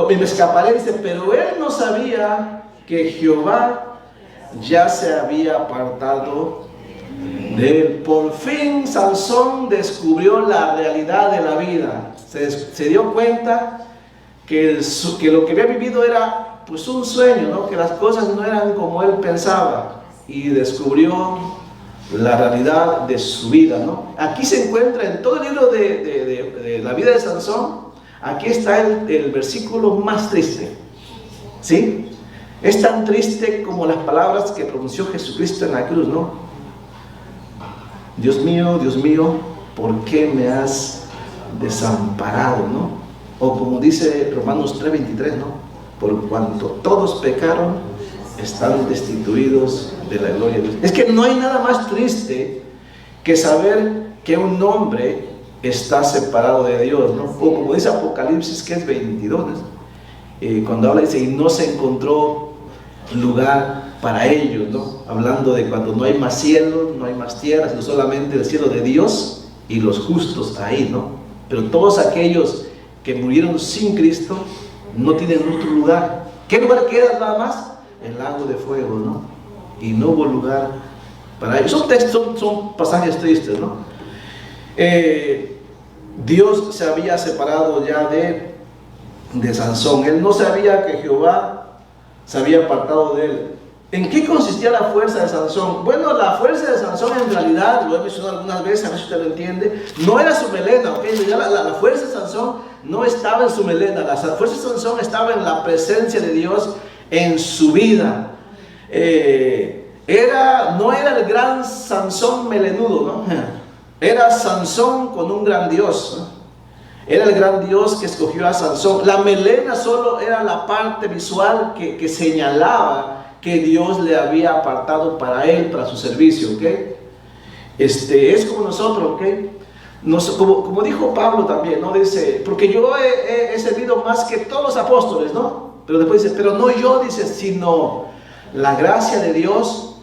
y me escaparé, dice, pero él no sabía que Jehová ya se había apartado de él. Por fin Sansón descubrió la realidad de la vida. Se dio cuenta que lo que había vivido era pues un sueño, ¿no? Que las cosas no eran como él pensaba, y descubrió la realidad de su vida, ¿no? Aquí se encuentra en todo el libro de la vida de Sansón. Aquí está el versículo más triste, ¿sí? Es tan triste como las palabras que pronunció Jesucristo en la cruz, ¿no? Dios mío, ¿por qué me has desamparado, no? O como dice Romanos 3:23, ¿no? Por cuanto todos pecaron, están destituidos de la gloria de Dios. Es que no hay nada más triste que saber que un hombre está separado de Dios, ¿no? O como dice Apocalipsis, que es 22, ¿no? Cuando habla, dice, y no se encontró lugar para ellos, ¿no? Hablando de cuando no hay más cielo, no hay más tierra, sino solamente el cielo de Dios y los justos ahí, ¿no? Pero todos aquellos que murieron sin Cristo no tienen otro lugar. ¿Qué lugar queda nada más? El lago de fuego, ¿no? Y no hubo lugar para ellos. Son textos, son pasajes tristes, ¿no? Dios se había separado ya de Sansón. Él no sabía que Jehová se había apartado de él. ¿En qué consistía la fuerza de Sansón? Bueno, la fuerza de Sansón en realidad, lo he mencionado algunas veces, a ver si usted lo entiende, no era su melena, ¿ok? La fuerza de Sansón no estaba en su melena, la fuerza de Sansón estaba en la presencia de Dios en su vida. No era el gran Sansón melenudo, ¿no? Era Sansón con un gran Dios, ¿no? Era el gran Dios que escogió a Sansón. La melena solo era la parte visual que señalaba que Dios le había apartado para él, para su servicio, ¿ok? Es como nosotros, ¿ok? Como dijo Pablo también, ¿no? Dice, porque yo he servido más que todos los apóstoles, ¿no? Pero después dice, pero no yo, dice, sino la gracia de Dios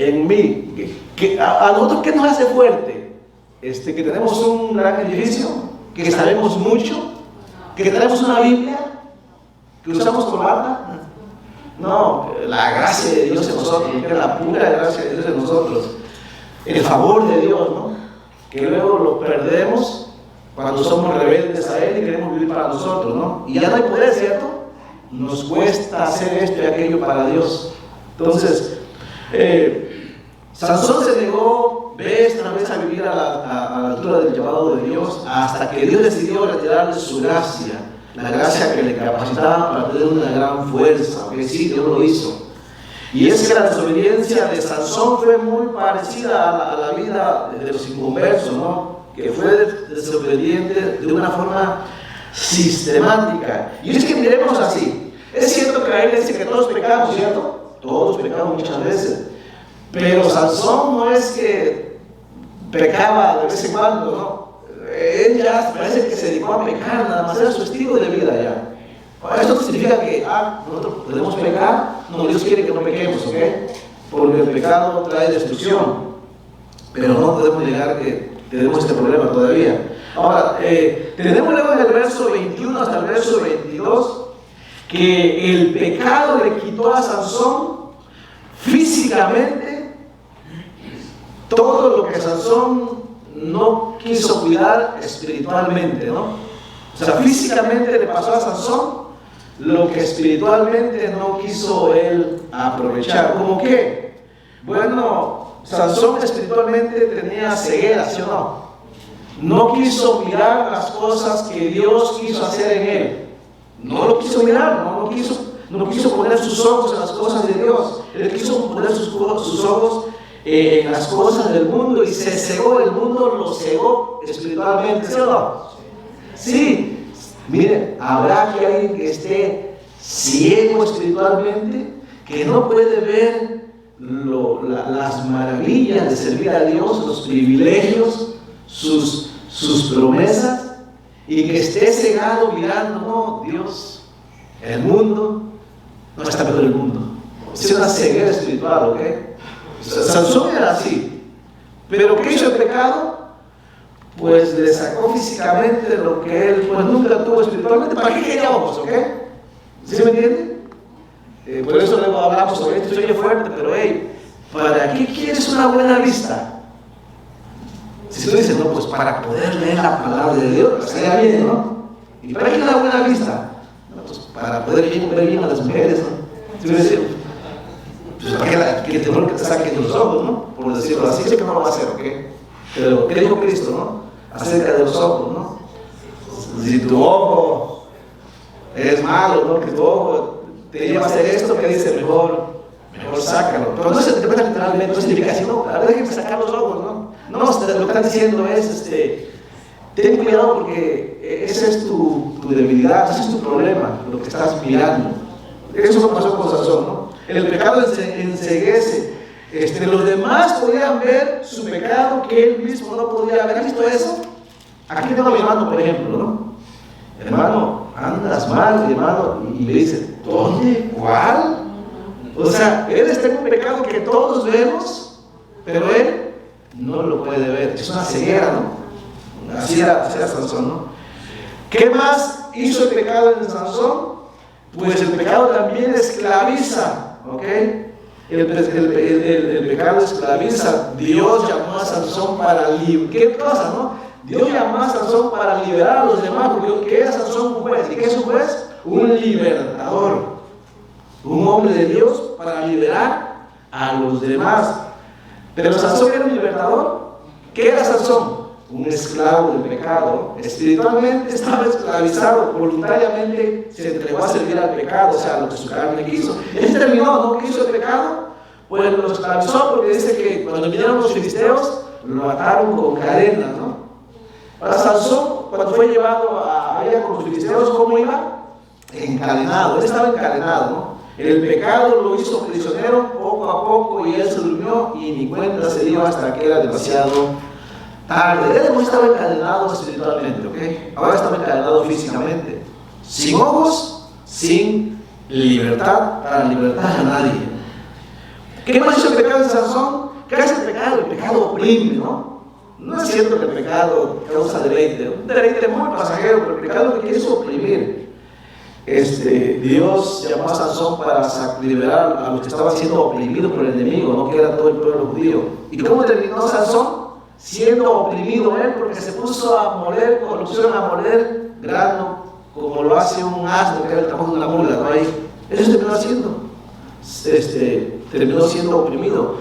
en mí. A nosotros, ¿qué nos hace fuerte? Que tenemos un gran edificio, que sabemos mucho, que tenemos una Biblia, que usamos corbata. No, la gracia de Dios en nosotros, que es la pura gracia de Dios en nosotros, el favor de Dios, ¿no? Que luego lo perdemos cuando somos rebeldes a Él y queremos vivir para nosotros, ¿no? Y ya no hay poder, ¿cierto? Nos cuesta hacer esto y aquello para Dios. Entonces, Sansón se negó vez tras vez a vivir a la altura del llamado de Dios, hasta que Dios decidió retirarle su gracia, la gracia que le capacitaba para tener una gran fuerza, que sí, Dios lo hizo. Y es que la desobediencia de Sansón fue muy parecida a la vida de los inconversos, ¿no? Que fue desobediente de una forma sistemática. Y es que miremos así, es cierto que la Biblia dice que todos pecamos, ¿cierto? Todos pecamos muchas veces. Pero Sansón no es que pecaba de vez en cuando, ¿no? Él ya parece que se dedicó a pecar, nada más era su estilo de vida ya. Esto no significa que nosotros podemos pecar, no, Dios quiere que no pequemos, ¿ok? Porque el pecado trae destrucción, pero no podemos negar que tenemos este problema todavía. Ahora, tenemos luego en el verso 21 hasta el verso 22 que el pecado le quitó a Sansón físicamente todo lo que Sansón no quiso cuidar espiritualmente, ¿no? O sea, físicamente le pasó a Sansón lo que espiritualmente no quiso él aprovechar. ¿Cómo qué? Bueno, Sansón espiritualmente tenía ceguera, ¿sí o no? No quiso mirar las cosas que Dios quiso hacer en él. No lo quiso mirar, no quiso poner sus ojos en las cosas de Dios. Él quiso poner sus ojos en las cosas del mundo y se cegó. El mundo lo cegó espiritualmente, ¿sí o no? Sí. Miren, habrá que alguien que esté ciego espiritualmente, que no puede ver las maravillas de servir a Dios, los privilegios, sus promesas, y que esté cegado mirando, no, Dios, el mundo, no está mejor el mundo. Es una ceguera espiritual, ¿ok? Sansón era así, pero ¿qué hizo el pecado? Pues le sacó físicamente lo que él pues nunca tuvo espiritualmente. ¿Para qué quería ojos? ¿Ok? ¿Sí me entiende? Por eso luego hablamos sobre esto. Se oye fuerte, pero hey, ¿para qué quieres una buena vista? Si tú dices, no, pues para poder leer la palabra de Dios, pues estaría bien, ¿no? ¿Y para qué una buena vista? No, pues para poder ver bien a las mujeres, ¿no? ¿Sí me entiende? Pues para que el temor que te saquen los ojos, ¿no? Por decirlo así, sé que no lo va a hacer, ¿ok? Pero, ¿qué dijo Cristo, no? Acerca de los ojos, ¿no? Si tu ojo es malo, ¿no? Que tu ojo te lleva a hacer esto, que dice, mejor sácalo. Pero no se interpreta literalmente, no significa así, no, ahora déjenme sacar los ojos, ¿no? No, lo que están diciendo es, ten cuidado porque esa es tu debilidad, ese es tu problema, lo que estás mirando. Eso pasó con Sansón, ¿no? El pecado enceguece. los demás podían ver su pecado que él mismo no podía ver. ¿Has visto eso? Aquí tengo a mi hermano, por ejemplo, ¿no? Hermano, andas mal, hermano, y le dice, ¿dónde? ¿Cuál? O sea, él está en un pecado que todos vemos, pero él no lo puede ver. Es una ceguera, ¿no? Así era Sansón, ¿no? ¿Qué más hizo el pecado en Sansón? Pues el pecado también esclaviza, ¿ok? El pecado esclaviza. Dios llamó a Sansón para liberar. ¿Qué cosa, no? Dios llamó a Sansón para liberar a los demás, porque ¿qué es Sansón? Un juez. ¿Y qué es un juez? Un libertador. Un hombre de Dios para liberar a los demás. Pero Sansón era un libertador. ¿Qué era Sansón? Un esclavo del pecado. Espiritualmente estaba esclavizado, voluntariamente se entregó a servir al pecado, o sea, lo que su carne quiso. Él terminó, ¿no? ¿Qué hizo el pecado? Pues lo esclavizó, porque dice que cuando vinieron los filisteos, lo ataron con cadenas, ¿no? Para Sansón, cuando fue llevado allá con los filisteos, ¿cómo iba? Encadenado, él estaba encadenado, ¿no? El pecado lo hizo prisionero poco a poco y él se durmió y ni cuenta se dio hasta que era demasiado tarde. Él no estaba encadenado espiritualmente, ¿ok? Ahora estaba encadenado físicamente, sin ojos, sin libertad para libertar a nadie. ¿Qué más hizo el pecado de Sansón? ¿Qué hace el pecado? El pecado oprime, ¿no? No es cierto que el pecado causa deleite, un deleite muy pasajero, pero el pecado lo que quiere es oprimir. Dios llamó a Sansón para liberar a los que estaban siendo oprimidos por el enemigo, ¿no? Que era todo el pueblo judío. ¿Y cómo terminó Sansón? Siendo oprimido él, porque se puso a moler, o lo pusieron a moler grano, como lo hace un asno, que era el trabajo de una mula, ¿no? Ahí. Eso terminó haciendo. Terminó siendo oprimido.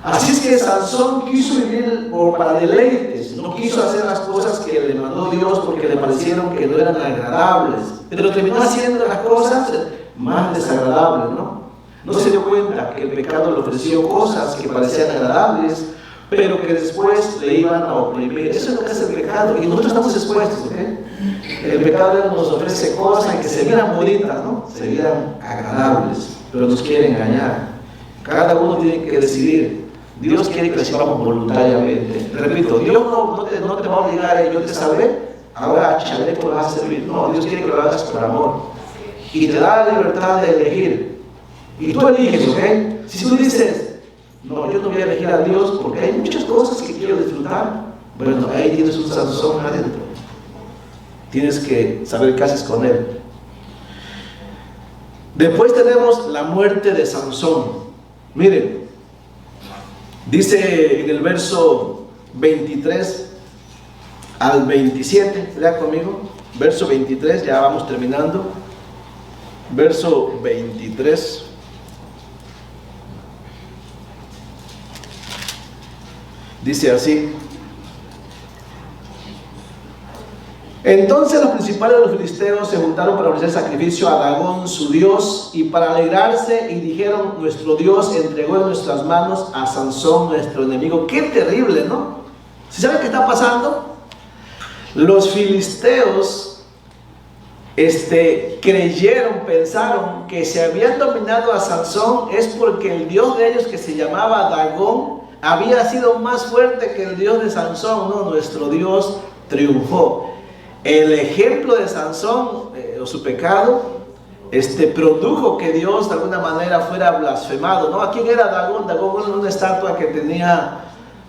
Así es que Sansón quiso vivir para deleites, no quiso hacer las cosas que le mandó Dios porque le parecieron que no eran agradables, pero terminó haciendo las cosas más desagradables, ¿no? No se dio cuenta que el pecado le ofreció cosas que parecían agradables, pero que después le iban a oprimir. Eso es lo que hace el pecado y nosotros estamos expuestos, ¿ok? El pecado nos ofrece cosas que se vieran bonitas, ¿no? Se vieran agradables, pero nos quiere engañar. Cada uno tiene que decidir. Dios quiere que lo hagamos voluntariamente. Repito, Dios no te va a obligar, yo te salvé, ahora chaleco vas a servir. No, Dios quiere que lo hagas por amor. Y te da la libertad de elegir. Y tú eliges, ¿ok? Si tú dices, no, yo no voy a elegir a Dios porque hay muchas cosas que quiero disfrutar, bueno, ahí tienes un Sansón adentro. Tienes que saber qué haces con él. Después tenemos la muerte de Sansón. Miren, dice en el verso 23 al 27, lea conmigo, verso 23, ya vamos terminando, verso 23, dice así: entonces los principales de los filisteos se juntaron para ofrecer sacrificio a Dagón, su dios, y para alegrarse, y dijeron: nuestro Dios entregó en nuestras manos a Sansón, nuestro enemigo. Qué terrible, ¿no? ¿Sí saben qué está pasando? Los filisteos creyeron, pensaron que si habían dominado a Sansón es porque el dios de ellos, que se llamaba Dagón, había sido más fuerte que el dios de Sansón. No, nuestro Dios triunfó. El ejemplo de Sansón, o su pecado, produjo que Dios de alguna manera fuera blasfemado, ¿no? ¿A quién era Dagón? Dagón era una estatua que tenía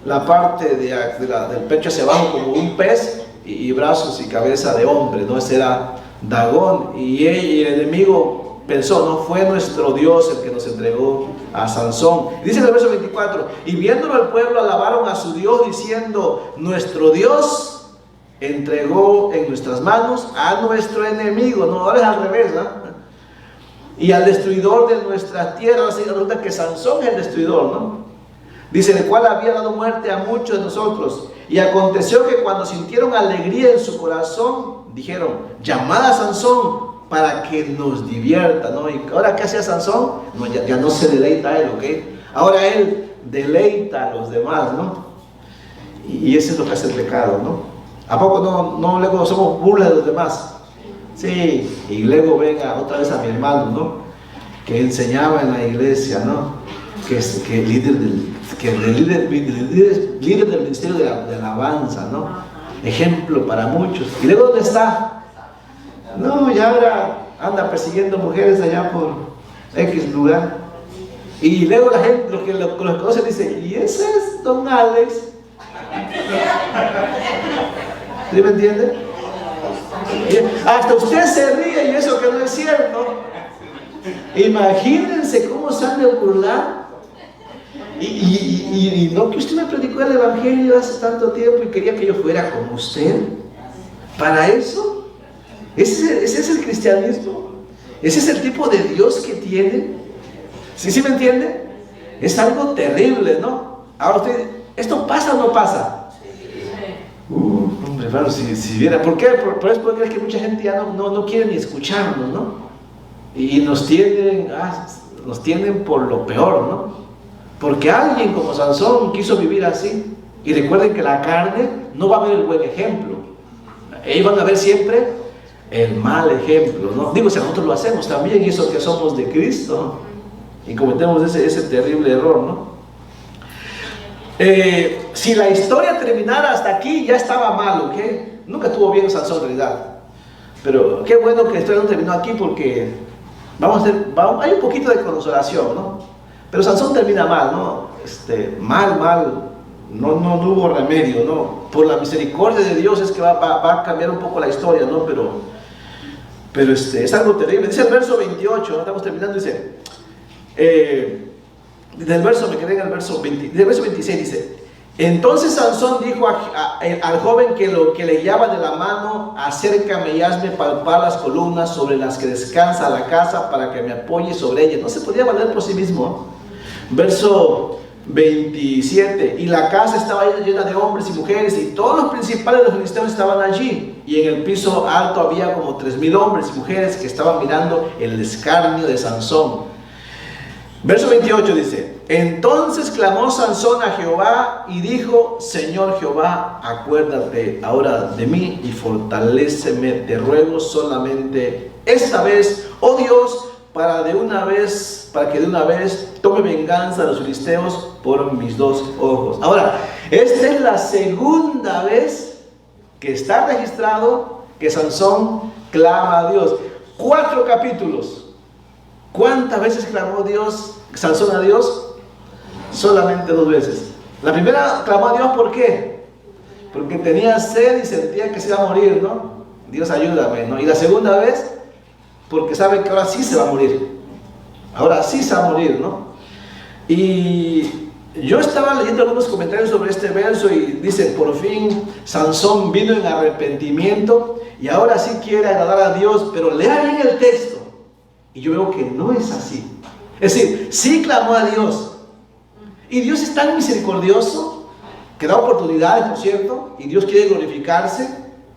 la parte del pecho hacia abajo como un pez y brazos y cabeza de hombre, ¿no? Ese era Dagón. Y el enemigo pensó, no, fue nuestro Dios el que nos entregó a Sansón. Dice en el verso 24: y viéndolo el pueblo alabaron a su Dios diciendo: nuestro Dios entregó en nuestras manos a nuestro enemigo. No, ahora es al revés, ¿no? Y al destruidor de nuestra tierra. Así resulta que Sansón es el destruidor, ¿no? Dice: el cual había dado muerte a muchos de nosotros. Y aconteció que cuando sintieron alegría en su corazón, dijeron: llamad a Sansón para que nos divierta, ¿no? Y ahora, ¿qué hacía Sansón? No, ya no se deleita a él, ¿ok? Ahora él deleita a los demás, ¿no? Y eso es lo que hace el pecado, ¿no? ¿A poco no luego somos burlas de los demás? Sí, y luego venga otra vez a mi hermano, ¿no? Que enseñaba en la iglesia, ¿no? líder del ministerio de alabanza, ¿no? Ejemplo para muchos. ¿Y luego dónde está? No, ya ahora anda persiguiendo mujeres allá por X lugar. Y luego la gente, los que lo conocen, dice, ¿y ese es don Alex? ¿Sí me entiende? Hasta usted se ríe y eso que no es cierto. Imagínense cómo se han de burlar. Y no que usted me predicó el evangelio hace tanto tiempo y quería que yo fuera como usted. ¿Para eso? ¿Ese es el cristianismo? ¿Ese es el tipo de Dios que tiene? ¿Sí me entiende? Es algo terrible, ¿no? Ahora usted, ¿esto pasa o no pasa? Hombre, hermano, si viera, ¿por qué? Por eso puede creer que mucha gente ya no quiere ni escucharnos, ¿no? Y nos tienen por lo peor, ¿no? Porque alguien como Sansón quiso vivir así. Y recuerden que la carne no va a ver el buen ejemplo. Ellos van a ver siempre el mal ejemplo, ¿no? Digo, si nosotros lo hacemos también, y eso que somos de Cristo, y cometemos ese terrible error, ¿no? Si la historia terminara hasta aquí, ya estaba mal, ¿ok? Nunca estuvo bien Sansón en realidad. Pero qué bueno que la historia no terminó aquí, porque hay un poquito de consolación, ¿no? Pero Sansón termina mal, ¿no? Mal, no hubo remedio, ¿no? Por la misericordia de Dios es que va a cambiar un poco la historia, ¿no? Pero es algo terrible. Dice el verso 28, ¿no? Estamos terminando, dice, del verso, me quedé en el verso 26, dice, entonces Sansón dijo al joven que le guiaba de la mano, acércame y hazme palpar las columnas sobre las que descansa la casa para que me apoye sobre ellas. No se podía valer por sí mismo. Verso 27, y la casa estaba llena de hombres y mujeres, y todos los principales de los filisteos estaban allí, y en el piso alto había como 3,000 hombres y mujeres que estaban mirando el escarnio de Sansón. Verso 28 dice, entonces clamó Sansón a Jehová y dijo, Señor Jehová, acuérdate ahora de mí y fortaléceme, te ruego solamente esta vez, oh Dios, para que de una vez tome venganza de los filisteos por mis 2 ojos. Ahora, esta es la segunda vez que está registrado que Sansón clama a Dios. 4 capítulos. ¿Cuántas veces clamó Sansón a Dios? Solamente 2 veces. La primera clamó a Dios, ¿por qué? Porque tenía sed y sentía que se iba a morir, ¿no? Dios ayúdame, ¿no? Y la segunda vez, porque sabe que ahora sí se va a morir. Ahora sí se va a morir, ¿no? Y yo estaba leyendo algunos comentarios sobre este verso y dice, por fin Sansón vino en arrepentimiento y ahora sí quiere agradar a Dios, pero lea bien el texto. Y yo veo que no es así. Es decir, sí clamó a Dios. Y Dios es tan misericordioso que da oportunidades, por cierto, y Dios quiere glorificarse,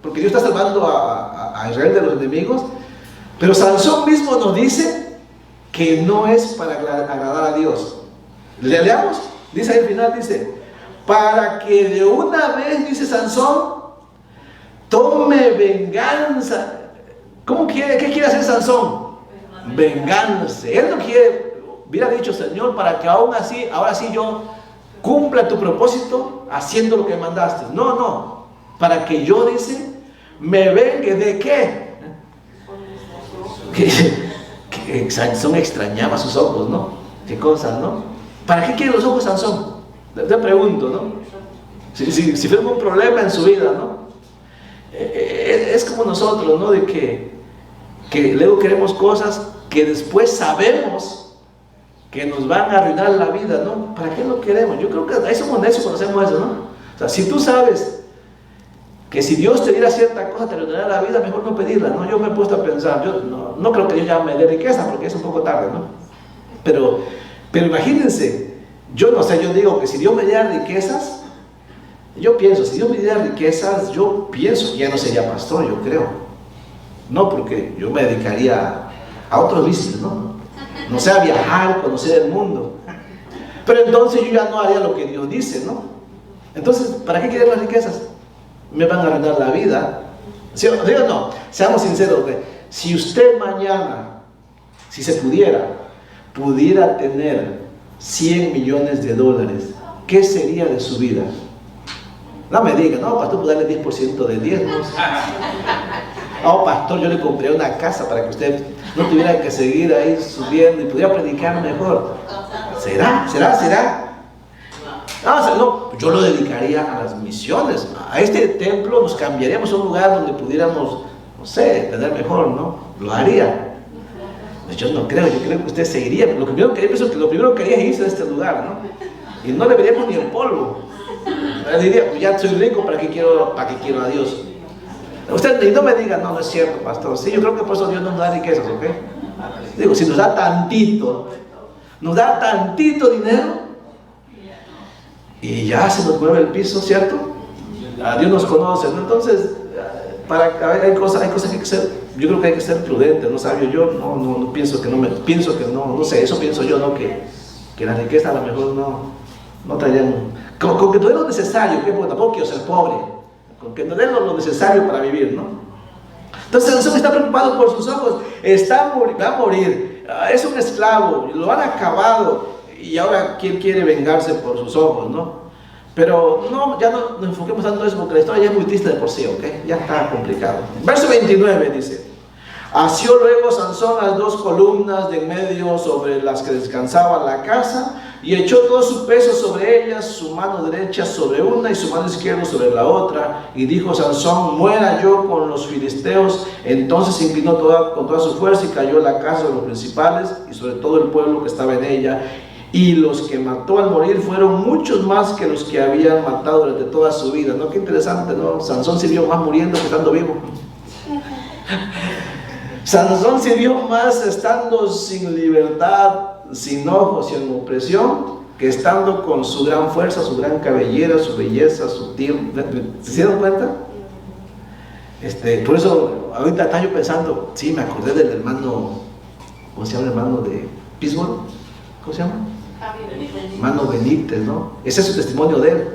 porque Dios está salvando a Israel de los enemigos. Pero Sansón mismo nos dice que no es para agradar a Dios. Leamos, dice ahí al final, dice, para que de una vez, dice Sansón, tome venganza. ¿Qué quiere hacer Sansón? Venganza. Él no quiere, hubiera dicho, Señor, para que aún así, ahora sí yo cumpla tu propósito haciendo lo que mandaste. No, para que yo, dice, me vengue de qué. Que Sansón extrañaba sus ojos, ¿no? Qué cosas, ¿no? ¿Para qué quiere los ojos Sansón? Te pregunto, ¿no? Si fuera un problema en su vida, ¿no? Es como nosotros, ¿no? De que luego queremos cosas que después sabemos que nos van a arruinar la vida, ¿no? ¿Para qué lo queremos? Yo creo que ahí somos necios cuando hacemos eso, ¿no? O sea, si tú sabes que si Dios te diera cierta cosa te arruinará la vida, mejor no pedirla, ¿no? Yo me he puesto a pensar, yo no creo que Dios ya me dé riqueza porque es un poco tarde, ¿no? Pero imagínense, yo no sé, yo digo que si Dios me diera riquezas, yo pienso, si Dios me diera riquezas, yo pienso que ya no sería pastor, yo creo. No, porque yo me dedicaría a otros vicios, ¿no? No sé, a viajar, conocer el mundo. Pero entonces yo ya no haría lo que Dios dice, ¿no? Entonces, ¿para qué quieren las riquezas? Me van a arruinar la vida. ¿Sí o no? Seamos sinceros, si usted mañana, si se pudiera tener 100 millones de dólares, ¿qué sería de su vida? No me diga, no, pastor, pues darle 10% de diezmos. No, pastor, yo le compré una casa para que usted no tuviera que seguir ahí subiendo y pudiera predicar mejor. ¿Será? No, yo lo dedicaría a las misiones. A este templo nos cambiaríamos a un lugar donde pudiéramos, no sé, tener mejor, ¿no? Lo haría. Yo no creo, yo creo que usted seguiría. Lo primero que haría es irse de este lugar, ¿no? Y no le veríamos ni el polvo. Diría, pues ya soy rico, ¿para qué quiero a Dios? Usted, y no me diga, no es cierto, pastor. Sí, yo creo que por eso Dios nos da riquezas, ¿ok? Digo, si nos da tantito dinero, y ya se nos mueve el piso, ¿cierto? A Dios nos conoce, ¿no? Entonces, hay cosas que hay que ser, yo creo que hay que ser prudente, ¿no? Sabio, yo no pienso que no sé, eso pienso yo, ¿no? Que la riqueza a lo mejor no traerían, con que nos den lo necesario, ¿ok? Porque tampoco quiero ser pobre, con que nos den lo necesario para vivir, ¿no? Entonces Sansón está preocupado por sus ojos, va a morir, es un esclavo, lo han acabado. Y ahora, ¿quién quiere vengarse por sus ojos, no? Pero no, ya no nos enfoquemos tanto en eso porque la historia ya es muy triste de por sí, ¿ok? Ya está complicado. Verso 29 dice: asió luego Sansón las 2 columnas de en medio sobre las que descansaba la casa y echó todo su peso sobre ellas, su mano derecha sobre una y su mano izquierda sobre la otra. Y dijo Sansón: muera yo con los filisteos. Entonces se inclinó con toda su fuerza y cayó en la casa de los principales y sobre todo el pueblo que estaba en ella. Y los que mató al morir fueron muchos más que los que habían matado durante toda su vida. ¿No? Qué interesante, ¿no? Sansón sirvió más muriendo que estando vivo. Sansón sirvió más estando sin libertad, sin ojos y en opresión, que estando con su gran fuerza, su gran cabellera, su belleza, su tiempo. ¿Se dieron cuenta? Por eso, ahorita estaba yo pensando, sí, me acordé del hermano, ¿cómo se llama el hermano de Pittsburgh? ¿Cómo se llama? Hermano Benítez, ¿no? Ese es su testimonio de él.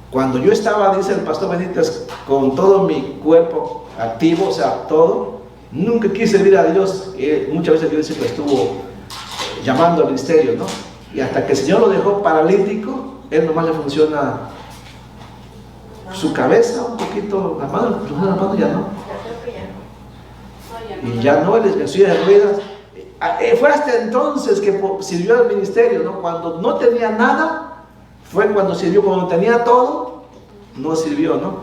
Cuando yo estaba, dice el pastor Benítez, con todo mi cuerpo activo, o sea, todo, nunca quise servir a Dios. Muchas veces Dios dice que estuvo llamando al ministerio, ¿no? Y hasta que el Señor lo dejó paralítico, él nomás le funciona su cabeza un poquito, las manos ya no. Y ya no, él es en silla de ruedas. Fue hasta entonces que sirvió al ministerio, ¿no? Cuando no tenía nada, fue cuando sirvió. Cuando tenía todo, no sirvió, ¿no?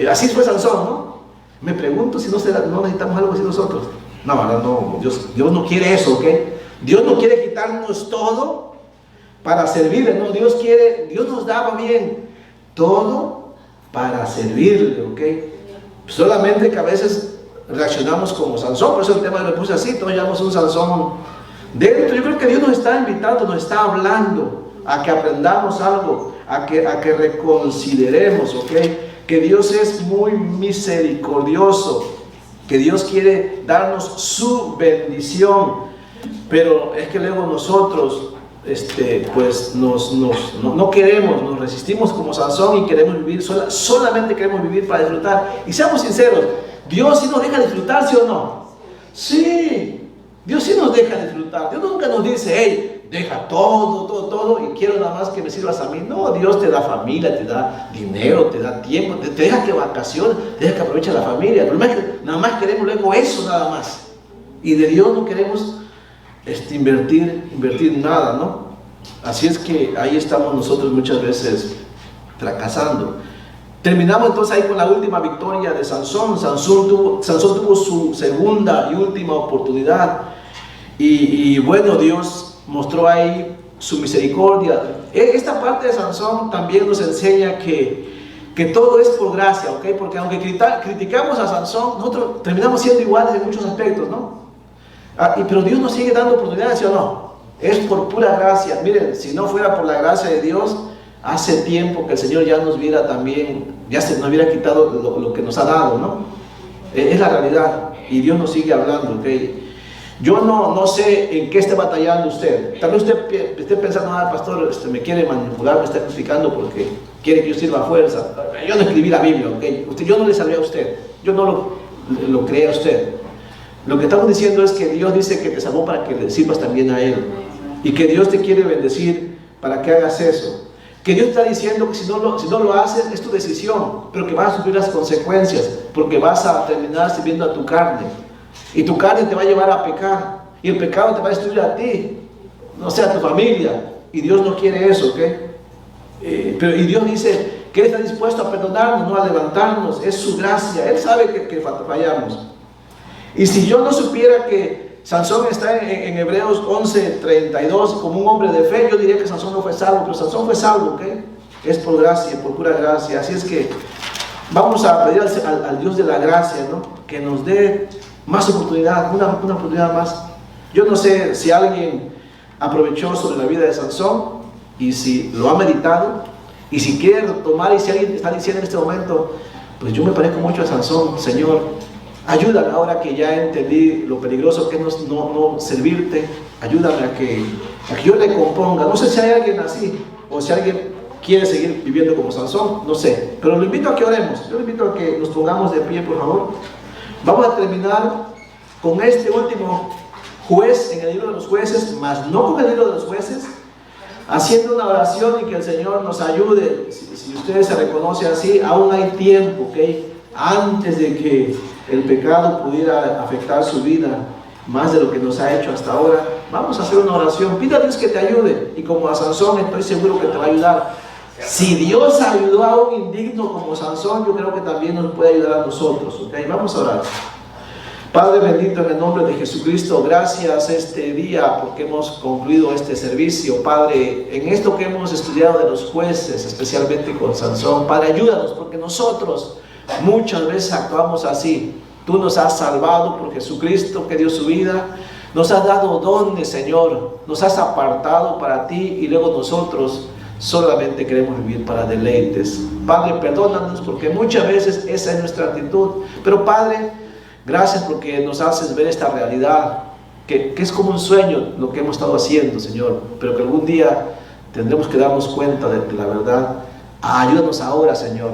Así fue Sansón, ¿no? Me pregunto si no necesitamos algo así nosotros. No, Dios no quiere eso, ¿ok? Dios no quiere quitarnos todo para servirle, ¿no? Dios nos daba bien todo para servirle, ¿ok? Solamente que a veces reaccionamos como Sansón, por eso el tema lo puse así, todos llamamos un Sansón dentro. Yo creo que Dios nos está invitando, nos está hablando a que aprendamos algo, a que reconsideremos, ¿ok? Que Dios es muy misericordioso, que Dios quiere darnos su bendición, pero es que luego nosotros pues no queremos, nos resistimos como Sansón y queremos vivir, solamente queremos vivir para disfrutar. Y seamos sinceros, Dios sí nos deja disfrutar, ¿sí o no? Sí, Dios sí nos deja disfrutar. Dios nunca nos dice, hey, deja todo y quiero nada más que me sirvas a mí. No, Dios te da familia, te da dinero, te da tiempo, te deja que vacaciones, te deja que aproveches la familia. El problema es que nada más queremos luego eso nada más. Y de Dios no queremos invertir nada, ¿no? Así es que ahí estamos nosotros muchas veces fracasando. Terminamos entonces ahí con la última victoria de Sansón. Sansón tuvo su segunda y última oportunidad. Y bueno, Dios mostró ahí su misericordia. Esta parte de Sansón también nos enseña que todo es por gracia, ¿ok? Porque aunque criticamos a Sansón, nosotros terminamos siendo iguales en muchos aspectos, ¿no? Pero Dios nos sigue dando oportunidades, ¿sí o no? Es por pura gracia. Miren, si no fuera por la gracia de Dios, hace tiempo que el Señor ya nos hubiera también, ya se nos hubiera quitado lo que nos ha dado, ¿no? Es la realidad. Y Dios nos sigue hablando, ¿ok? Yo no sé en qué esté batallando usted. Tal vez usted esté pensando, pastor, me quiere manipular, me está criticando porque quiere que yo sirva a fuerza. Yo no escribí la Biblia, ¿ok? Yo no le salvé a usted. Yo no lo creé a usted. Lo que estamos diciendo es que Dios dice que te salvó para que le sirvas también a Él. y que Dios te quiere bendecir para que hagas eso. Que Dios está diciendo que si no lo haces es tu decisión, pero que vas a sufrir las consecuencias, porque vas a terminar sirviendo a tu carne. Y tu carne te va a llevar a pecar, y el pecado te va a destruir a ti, no sea a tu familia. Y Dios no quiere eso, ¿ok? Y Dios dice que Él está dispuesto a perdonarnos, no a levantarnos. Es su gracia. Él sabe que fallamos. Y si yo no supiera que Sansón está en Hebreos 11:32 como un hombre de fe, yo diría que Sansón no fue salvo, pero Sansón fue salvo, ¿ok? Es por gracia, por pura gracia. Así es que vamos a pedir al Dios de la gracia, ¿no? Que nos dé más oportunidad, una oportunidad más. Yo no sé si alguien aprovechó sobre la vida de Sansón y si lo ha meditado y si quiere retomar, y si alguien está diciendo en este momento, pues yo me parezco mucho a Sansón. Señor, ayúdame ahora que ya entendí lo peligroso que es no servirte. Ayúdame a que yo le componga. No sé si hay alguien así, o si alguien quiere seguir viviendo como Sansón, no sé. Pero lo invito a que oremos. Yo le invito a que nos pongamos de pie, por favor. Vamos a terminar con este último juez en el libro de los jueces, mas no con el libro de los jueces, haciendo una oración y que el Señor nos ayude. Si ustedes se reconocen así, aún hay tiempo, ¿ok? Antes de que el pecado pudiera afectar su vida más de lo que nos ha hecho hasta ahora, vamos a hacer una oración. Pídale a Dios que te ayude, y como a Sansón estoy seguro que te va a ayudar. Si Dios ayudó a un indigno como Sansón, yo creo que también nos puede ayudar a nosotros, ¿ok? Vamos a orar. Padre bendito, en el nombre de Jesucristo, gracias este día porque hemos concluido este servicio. Padre, en esto que hemos estudiado de los jueces, especialmente con Sansón, Padre, ayúdanos, porque nosotros muchas veces actuamos así. Tú nos has salvado por Jesucristo que dio su vida, nos has dado dones, Señor, nos has apartado para ti, y luego nosotros solamente queremos vivir para deleites. Padre, perdónanos porque muchas veces esa es nuestra actitud, pero Padre, gracias porque nos haces ver esta realidad, que es como un sueño lo que hemos estado haciendo, Señor, pero que algún día tendremos que darnos cuenta de la verdad. Ayúdanos ahora, Señor,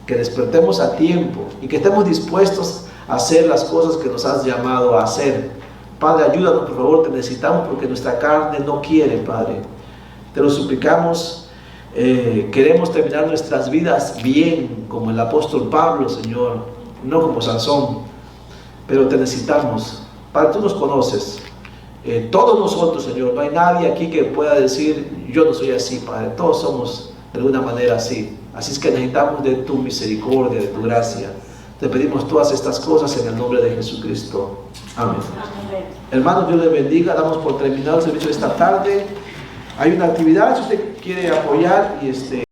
que despertemos a tiempo y que estemos dispuestos a hacer las cosas que nos has llamado a hacer. Padre, ayúdanos, por favor, te necesitamos porque nuestra carne no quiere, Padre. Te lo suplicamos. Queremos terminar nuestras vidas bien, como el apóstol Pablo, Señor, no como Sansón. Pero te necesitamos. Padre, tú nos conoces. Todos nosotros, Señor. No hay nadie aquí que pueda decir, yo no soy así, Padre. Todos somos de alguna manera así. Así es que necesitamos de tu misericordia, de tu gracia. Te pedimos todas estas cosas en el nombre de Jesucristo. Amén. Hermanos, Dios les bendiga. Damos por terminado el servicio de esta tarde. Hay una actividad, si usted quiere apoyar y